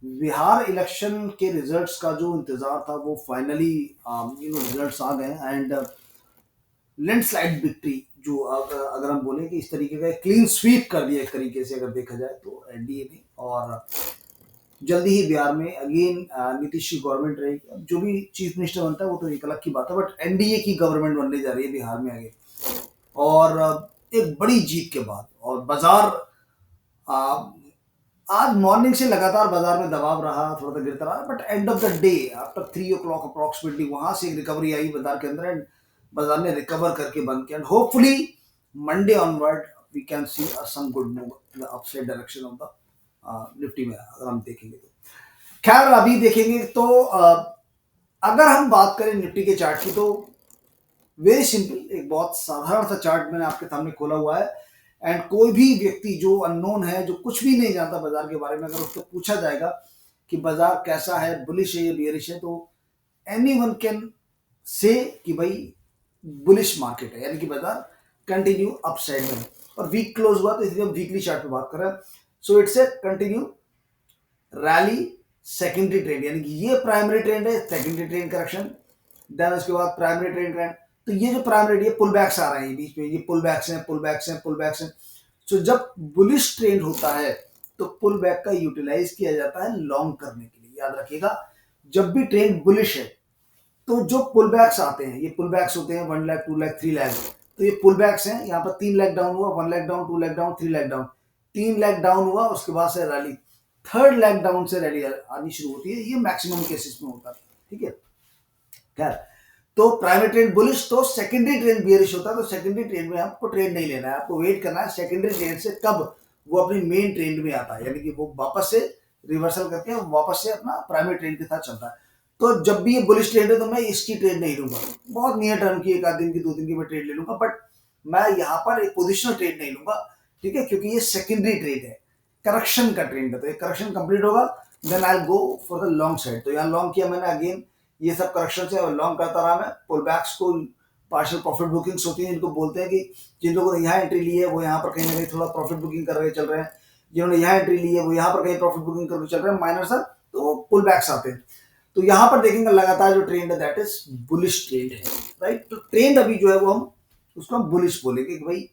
Bihar election के results का जो इंतजार था वो फाइनली रिजल्ट्स आ गए एंड लैंडस्लाइड विक्ट्री, जो अगर हम बोले कि इस तरीके का क्लीन स्वीप कर दिया एक तरीके से अगर देखा जाए तो एनडीए ने। और जल्दी ही बिहार में अगेन नीतीश की गवर्नमेंट रहेगी। अब जो भी चीफ मिनिस्टर बनता है वो तो एक अलग की बात है, बट एनडीए की गवर्नमेंट बनने जा रही है बिहार में आगे। और एक बड़ी जीत के बाद और बाजार अ, आज मॉर्निंग से लगातार बाजार में दबाव रहा, थोड़ा सा गिरता रहा, but end of the day after 3 o'clock approximately वहां से एक रिकवरी आई बाजार के अंदर एंड बाजार ने रिकवर करके बंद किया and hopefully Monday onward we can see some good move in the upside direction of the Nifty में अगर हम देखेंगे तो। खैर अभी देखेंगे तो अगर हम बात करें निफ्टी के चार्ट की तो वेरी सिंपल, एक बहुत साधारण सा चार्ट मैंने आपके सामने खोला हुआ है एंड कोई भी व्यक्ति जो अननोन है, जो कुछ भी नहीं जानता बाजार के बारे में, अगर उससे पूछा जाएगा कि बाजार कैसा है, बुलिश है या बियरिश है, तो एनी वन कैन से कि भाई बुलिश मार्केट है, यानी कि बाजार कंटिन्यू अपसाइड में है। और वीक क्लोज हुआ तो इसलिए हम वीकली चार्ट पे बात कर रहे हैं। So it's a continue rally secondary trend, यानी कि ये प्राइमरी ट्रेंड है, सेकेंडरी ट्रेंड करेक्शन, देन उसके बाद प्राइमरी ट्रेंड ट्रेंड। तो ये जो प्राइमरी ये पुल बैक्स आ रहे हैं बीच में, ये पुल बैक्स हैं, पुल बैक्स हैं, पुल बैक्स हैं। सो जब बुलिश ट्रेंड होता है तो पुल बैक का यूटिलाइज किया जाता है लॉन्ग करने के लिए। याद रखिएगा, जब भी ट्रेंड बुलिश है तो जो पुल बैक्स आते हैं, ये पुल बैक्स होते हैं 1 लाख 2 लाख 3 लाख। तो ये पुल बैक्स हैं, यहाँ पर 3 लाख डाउन हुआ, 1 lakh down, 2 lakh down, 3 lakh down, 3 lakh down हुआ, उसके बाद से रैली, थर्ड लाख डाउन से रैली आनी शुरू होती है। ये मैक्सिमम केसेस में होता है, ठीक है। खैर, तो प्राइमरी ट्रेंड बुलिश तो सेकेंडरी ट्रेंड बियरिश होता है। तो सेकेंडरी ट्रेंड में आपको ट्रेंड नहीं लेना है, आपको वेट करना है सेकेंडरी ट्रेंड से कब वो अपनी मेन ट्रेंड में आता है, यानी कि वो वापस से रिवर्सल करके वापस से अपना प्राइमरी ट्रेंड के साथ चलता है। तो जब भी ये बुलिश ट्रेंड है तो मैं इसकी ट्रेड नहीं लूंगा, बहुत नियर टर्म की, एक आध दिन की, 2 दिन की मैं ट्रेड ले लूंगा, बट मैं यहाँ पर एक पोजिशनल ट्रेड नहीं लूंगा, ठीक है, क्योंकि ये सेकेंडरी ट्रेड है, करेक्शन का ट्रेंड है। तो एक करेक्शन कंप्लीट होगा then I go for the long side. तो यहाँ लॉन्ग किया मैंने, अगेन ये सब करेक्शन से लॉन्ग करता रहा मैं। पुल बैक्स को पार्शियल प्रॉफिट बुकिंग्स होती हैं, जिनको बोलते हैं कि जिन लोगों ने यहाँ एंट्री ली है वो यहाँ पर कहीं ना कहीं थोड़ा प्रॉफिट बुकिंग कर रहे चल रहे हैं, जिन्होंने यहाँ एंट्री ली है वो यहाँ पर कहीं प्रॉफिट बुकिंग करके चल रहे हैं, माइनर सर, तो पुल बैक्स आते हैं। तो यहाँ पर देखेंगे लगातार जो ट्रेंड है दैट इज बुलिश ट्रेंड है, राइट। तो ट्रेंड अभी जो है वो हम उसको हम बुलिश बोलेंगे कि भाई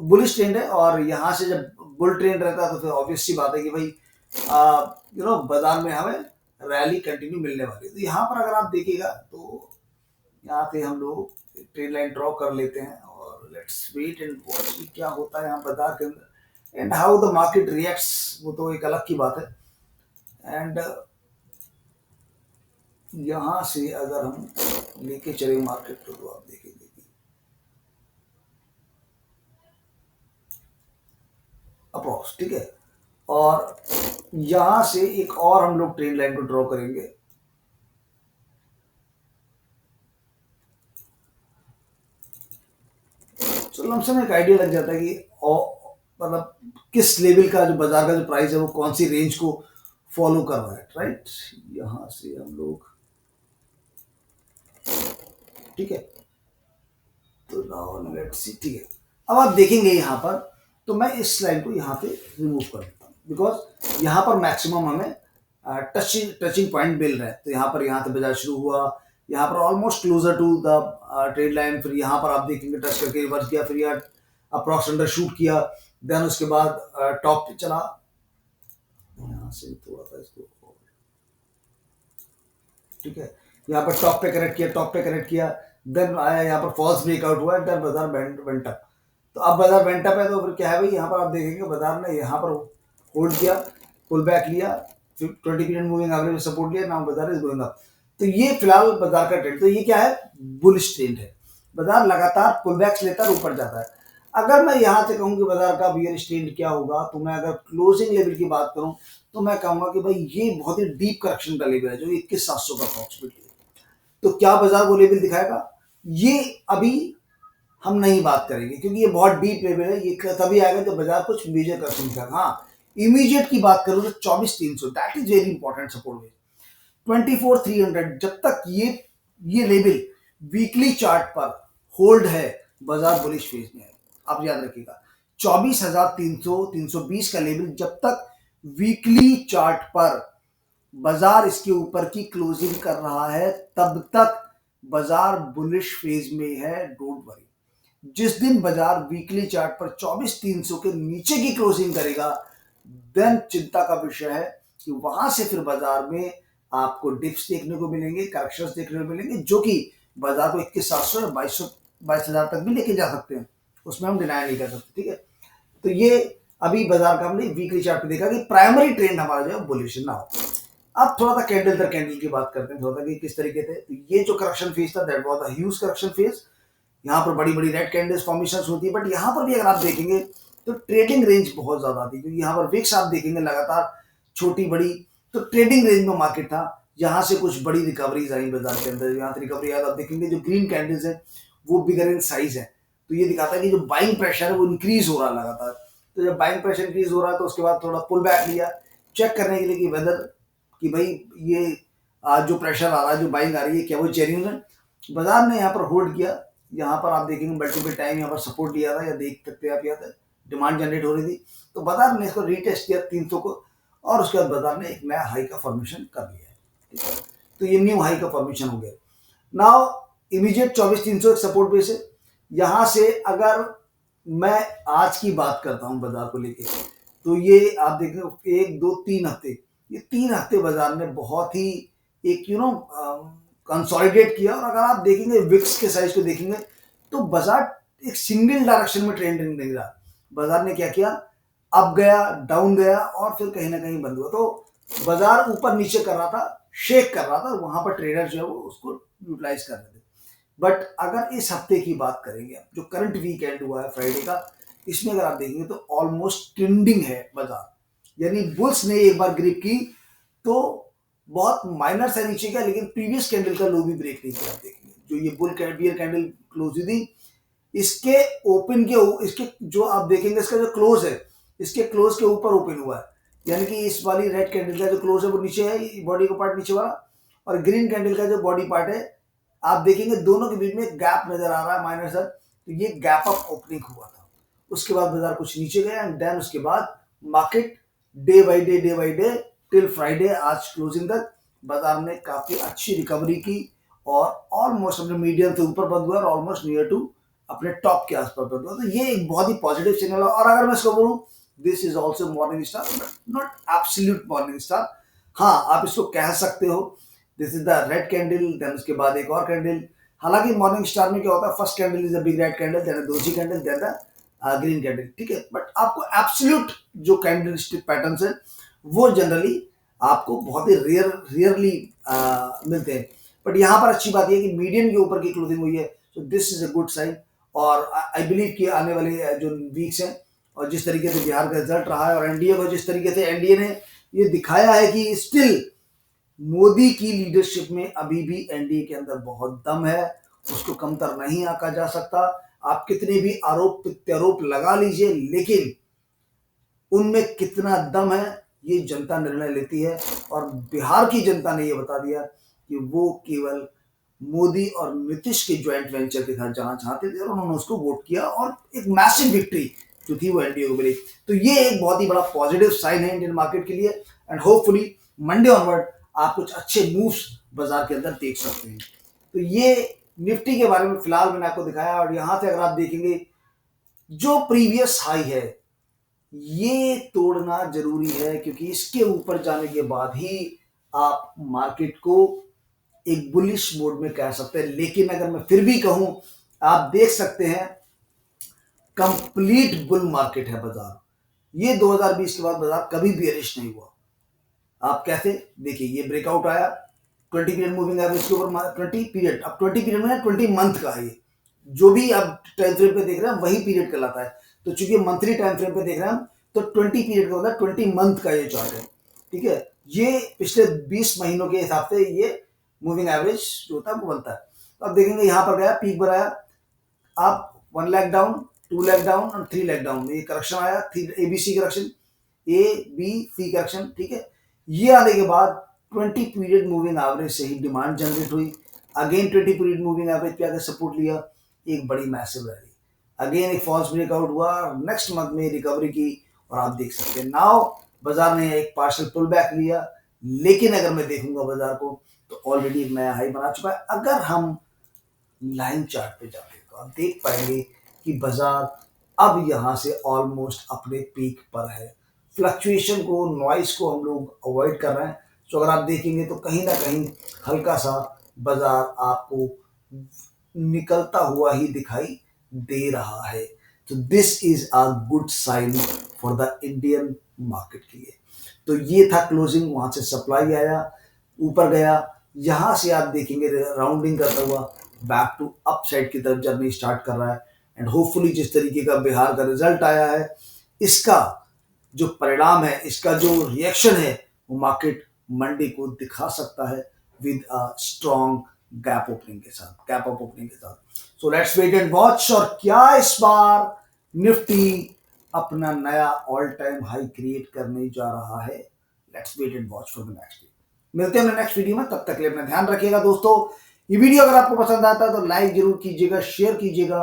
बुलिश ट्रेंड है। और यहाँ से जब बुल ट्रेंड रहता है तो फिर ऑब्वियस सी बात है कि भाई बाजार में हमें रैली कंटिन्यू मिलने वाली है। तो यहाँ पर अगर आप देखिएगा तो यहाँ पे हम लोग ट्रेड लाइन ड्रॉ कर लेते हैं और लेट्स वेट एंड वॉच कि क्या होता है यहाँ बाजार के अंदर and how the market reacts, वो तो एक अलग की बात है। एंड यहाँ से अगर हम लेके चले मार्केट को तो आप देखेंगे कि अप्रोक्स, ठीक है। और यहाँ से एक और हम लोग ट्रेंड लाइन को ड्रॉ करेंगे। तो लमसम एक आइडिया लग जाता है कि मतलब किस लेवल का जो बाजार का जो प्राइस है वो कौन सी रेंज को फॉलो कर रहा है, राइट। यहाँ से हम लोग, ठीक है, तो नाउ लेट्स सी, ठीक है। अब आप देखेंगे यहाँ पर, तो मैं इस लाइन को यहाँ पे रिमूव कर देता हूँ बिकॉज यहाँ पर मैक्सिमम हमें टचिंग पॉइंट मिल रहा है। तो यहाँ से बाजार शुरू हुआ, यहाँ पर almost closer to the trade line, फिर यहाँ पर आप देखेंगे टच करके रिवर्स किया, फिर यहाँ अप्रॉक्स अंडर शूट किया, देन उसके बाद टॉप पे चला। यहाँ से थोड़ा सा इसको, ठीक है, यहाँ पर टॉप पे करेक्ट किया, टॉप पे करेक्ट किया, देन आया यहाँ पर फॉल्स ब्रेकआउट हुआ, देन बाजार वेंट अप। तो अब बाजार वेंट अप है तो फिर क्या है भाई, यहाँ पर आप देखेंगे बाजार ने यहाँ पर होल्ड किया, पुल बैक लिया, 20 पीरियड मूविंग एवरेज में सपोर्ट लिया, नाउ बाजार इज गोइंग अप। तो ये फिलहाल बाजार का ट्रेंड, तो ये क्या है, बुलिश ट्रेंड है। बाजार लगातार पुल बैक्स लेता है, ऊपर जाता है। अगर मैं यहाँ से कहूँ कि बाजार का बियरिश ट्रेंड क्या होगा, तो मैं अगर क्लोजिंग लेवल की बात करूँ तो मैं कहूंगा कि भाई ये बहुत ही डीप करेक्शन का लेवल है जो 21,700 का अप्रॉक्सीमेटली है। तो क्या बाजार वो लेवल दिखाएगा, ये अभी हम नहीं बात करेंगे क्योंकि ये बहुत डीप लेवल है। ये तभी आएगा जब बाजार कुछ मेजर करेक्शन दिखाएगा। हाँ, इमीडिएट की बात करूँ तो 24,300 that is very important support wedge. 24,300 जब तक ये लेवल वीकली चार्ट पर होल्ड है, बाजार बुलिश फेज में है। आप याद रखिएगा 24,300 320 का लेवल जब तक वीकली चार्ट पर बाजार इसके ऊपर की क्लोजिंग कर रहा है, तब तक बाजार बुलिश फेज में है, डोंट वरी। जिस दिन बाजार वीकली चार्ट पर 24,300 के नीचे की क्लोजिंग करेगा, देन चिंता का विषय है कि वहां से फिर बाजार में आपको डिप्स देखने को मिलेंगे, करेक्शंस देखने को मिलेंगे, जो कि बाजार को 21,700 या 22,000 तक भी लेके जा सकते हैं, उसमें हम डिनाई नहीं कर सकते। ठीक है, तो ये अभी बाजार का हमने वीकली चार्ट पे देखा कि प्राइमरी ट्रेंड हमारा जो है बुलिश ना हो। अब थोड़ा सा कैंडल दर कैंडल की बात करते हैं, थोड़ा सा कि किस तरीके से। तो ये जो करेक्शन फेज था, that was a huge correction phase. यहाँ पर बड़ी बड़ी रेड कैंडल्स फॉर्मेशन होती है, बट यहाँ पर भी अगर आप देखेंगे तो ट्रेडिंग रेंज बहुत ज्यादा थी, क्योंकि यहाँ पर विक्स आप देखेंगे लगातार छोटी बड़ी, तो ट्रेडिंग रेंज में मार्केट था। यहाँ से कुछ बड़ी रिकवरीज आई बाजार के अंदर, यहाँ से रिकवरी आया, तो आप देखेंगे जो ग्रीन कैंडल्स है वो बिगर इन साइज है, तो ये दिखाता है कि जो बाइंग प्रेशर है वो इंक्रीज हो रहा है लगातार। तो जब बाइंग प्रेशर इंक्रीज हो रहा है तो उसके बाद थोड़ा पुल बैक लिया, चेक करने के लिए कि वेदर, कि भाई ये जो प्रेशर आ रहा है, जो बाइंग आ रही है, क्या वो जेन्युइन है। बाजार ने यहाँ पर होल्ड किया। यहाँ पर आप देखेंगे मल्टीपल टाइम यहाँ पर सपोर्ट लिया था, या देख सकते हैं आप, यहाँ डिमांड जनरेट हो रही थी, तो बाजार ने इसको रीटेस्ट किया 300 को, और उसके बाद बाजार ने एक नया हाई का फॉर्मेशन कर लिया है। ठीक है, तो ये न्यू हाई का फॉर्मेशन हो गया। नाउ इमीडिएट 24,300 एक सपोर्ट बेस है। यहाँ से अगर मैं आज की बात करता हूँ बाजार को लेके, तो ये आप देख रहे हो 1 2 3 हफ्ते, ये 3 हफ्ते बाजार ने बहुत ही एक कंसोलिडेट किया। और अगर आप देखेंगे विक्स के साइज को देखेंगे, तो बाजार एक सिंगल डायरेक्शन में ट्रेंड नहीं रहा। बाजार ने क्या किया, अप गया, डाउन गया, और फिर कहीं ना कहीं बंद हुआ। तो बाजार ऊपर नीचे कर रहा था, शेक कर रहा था, वहां पर ट्रेडर जो है वो उसको यूटिलाइज कर रहे थे। बट अगर इस हफ्ते की बात करेंगे, जो करंट वीकेंड हुआ है फ्राइडे का, इसमें अगर आप देखेंगे तो ऑलमोस्ट ट्रेंडिंग है बाजार, यानी बुल्स ने एक बार ग्रिप की तो बहुत माइनर सा नीचे गया, लेकिन प्रीवियस कैंडल का लो भी ब्रेक नहीं किया। आप देखेंगे जो ये बियर कैंडल क्लोज हुई थी, इसके ओपन के, इसके जो आप देखेंगे इसका जो क्लोज है, इसके क्लोज के ऊपर ओपन हुआ है, यानी कि इस वाली रेड कैंडल का जो क्लोज है वो नीचे है, बॉडी का पार्ट नीचे वाला, और ग्रीन कैंडल का जो बॉडी पार्ट है, आप देखेंगे दोनों के बीच में गैप नजर आ रहा है माइनर सा, तो ये गैप अप ओपनिंग हुआ था। उसके बाद बाजार कुछ नीचे गया, एंड देन उसके बाद market day by day till Friday आज क्लोजिंग तक बाजार ने काफी अच्छी रिकवरी की, और ऑलमोस्ट अपने मीडियम से ऊपर बंद हुआ, और ऑलमोस्ट नियर टू अपने टॉप के आसपास बंद हुआ। तो ये एक बहुत ही पॉजिटिव सिग्नल है। और अगर मैं इसको बोलूं, this is also morning star, not absolute morning star. हाँ, आप इसको कह सकते हो this is the red candle, then उसके बाद एक और कैंडल। हालांकि मॉर्निंग स्टार में क्या होता है, first candle is a big red candle, then doji candle, then the green candle. ठीक है, बट आपको एब्सोल्यूट जो कैंडलस्टिक पैटर्न्स है वो जनरली आपको बहुत ही रेयरली मिलते हैं। बट यहाँ पर अच्छी बात यह है कि मीडियम के ऊपर की क्लोजिंग हुई है, so this is a good sign. और आई बिलीव कि आने वाले जो वीक्स हैं, और जिस तरीके से बिहार का रिजल्ट रहा है, और एनडीए को जिस तरीके से एनडीए ने ये दिखाया है कि स्टिल मोदी की लीडरशिप में अभी भी एनडीए के अंदर बहुत दम है, उसको कमतर नहीं आंका जा सकता। आप कितने भी आरोप प्रत्यारोप लगा लीजिए, लेकिन उनमें कितना दम है ये जनता निर्णय लेती है। और बिहार की जनता ने ये बता दिया कि वो केवल मोदी और नीतीश के ज्वाइंट वेंचर के साथ जाना चाहते थे, और उन्होंने उसको वोट किया, और एक मैसिव विक्ट्री जो थी वो एनडीए को मिली। तो ये एक बहुत ही बड़ा पॉजिटिव साइन है इंडियन मार्केट के लिए, एंड होपफुली मंडे ऑनवर्ड आप कुछ अच्छे मूव्स बाजार के अंदर देख सकते हैं। तो ये निफ्टी के बारे में फिलहाल मैंने आपको दिखाया। और यहां से अगर आप देखेंगे, जो प्रीवियस हाई है ये तोड़ना जरूरी है, क्योंकि इसके ऊपर जाने के बाद ही आप मार्केट को एक बुलिश मोड में कह सकते हैं। लेकिन अगर मैं फिर भी कहूं, आप देख सकते हैं कंप्लीट बुल मार्केट है बाजार। ये 2020 के बाद बाजार कभी बेरिश नहीं हुआ। आप कैसे देखिए, ये ब्रेकआउट आया 20 पीरियड मूविंग एवरेज के ऊपर, 20 पीरियड, अब 20 पीरियड में 20 मंथ का है ये, जो भी अब टाइम फ्रेम पे देख रहे हैं वही पीरियड कहलाता है। तो चूंकि मंथली टाइम फ्रेम पे देख रहे हैं हम, तो 20 पीरियड का होता है, 20 मंथ का ये चार्ट है। ठीक है, ये पिछले 20 महीनों के हिसाब से ये मूविंग एवरेज जो होता है वो बनता है। तो अब देखेंगे यहाँ पर गया, पीक बनाया, आप 1 लाख डाउन, 2 लाख डाउन और 3 लाख डाउन, ये करेक्शन आया, ABC correction, A B C correction. ठीक है, ये आने के बाद 20 पीरियड मूविंग एवरेज से ही डिमांड जनरेट हुई, अगेन 20 पीरियड मूविंग एवरेज पे आकर सपोर्ट लिया, एक बड़ी मैसिव रैली, अगेन एक फॉल्स ब्रेकआउट हुआ, नेक्स्ट मंथ में रिकवरी की, और आप देख सकते हैं नाउ बाजार ने एक पार्शल पुल बैक लिया, लेकिन अगर मैं देखूंगा बाजार को तो ऑलरेडी एक नया हाई बना चुका है। अगर हम लाइन चार्ट पे जाते हैं तो आप देख पाएंगे कि बाजार अब यहां से ऑलमोस्ट अपने पीक पर है। फ्लक्चुएशन को, नॉइस को हम लोग अवॉइड कर रहे हैं। तो अगर आप देखेंगे तो कहीं ना कहीं हल्का सा बाजार आपको निकलता हुआ ही दिखाई दे रहा है। तो this is a good sign for the Indian market के लिए। तो ये था क्लोजिंग, वहां से सप्लाई आया, ऊपर गया, यहां से आप देखेंगे राउंडिंग करता हुआ बैक टू अपसाइड की तरफ जर्नी स्टार्ट कर रहा है। एंड होपफुली जिस तरीके का बिहार का रिजल्ट आया है, इसका जो परिणाम है, इसका जो रिएक्शन है, वो मार्केट मंडे को दिखा सकता है with a strong gap up opening के साथ। So let's wait and watch. और क्या इस बार निफ्टी अपना नया ऑल टाइम हाई क्रिएट करने जा रहा है? Let's wait and watch for the next video. मिलते हैं नेक्स्ट वीडियो में, तब तक के लिए अपना ध्यान रखिएगा दोस्तों। ये वीडियो अगर आपको पसंद आता है तो लाइक जरूर कीजिएगा, शेयर कीजिएगा,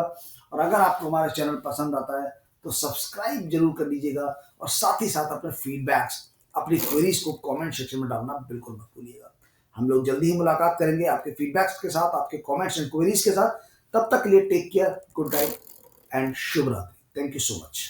और अगर आपको हमारा चैनल पसंद आता है तो सब्सक्राइब जरूर कर लीजिएगा, और साथ ही साथ अपने फीडबैक्स, अपनी क्वेरीज को कमेंट सेक्शन में डालना बिल्कुल मत भूलिएगा। हम लोग जल्दी ही मुलाकात करेंगे आपके फीडबैक्स के साथ, आपके कमेंट्स एंड क्वेरीज के साथ। तब तक के लिए take care, good night and शुभ रात्रि। Thank you so much.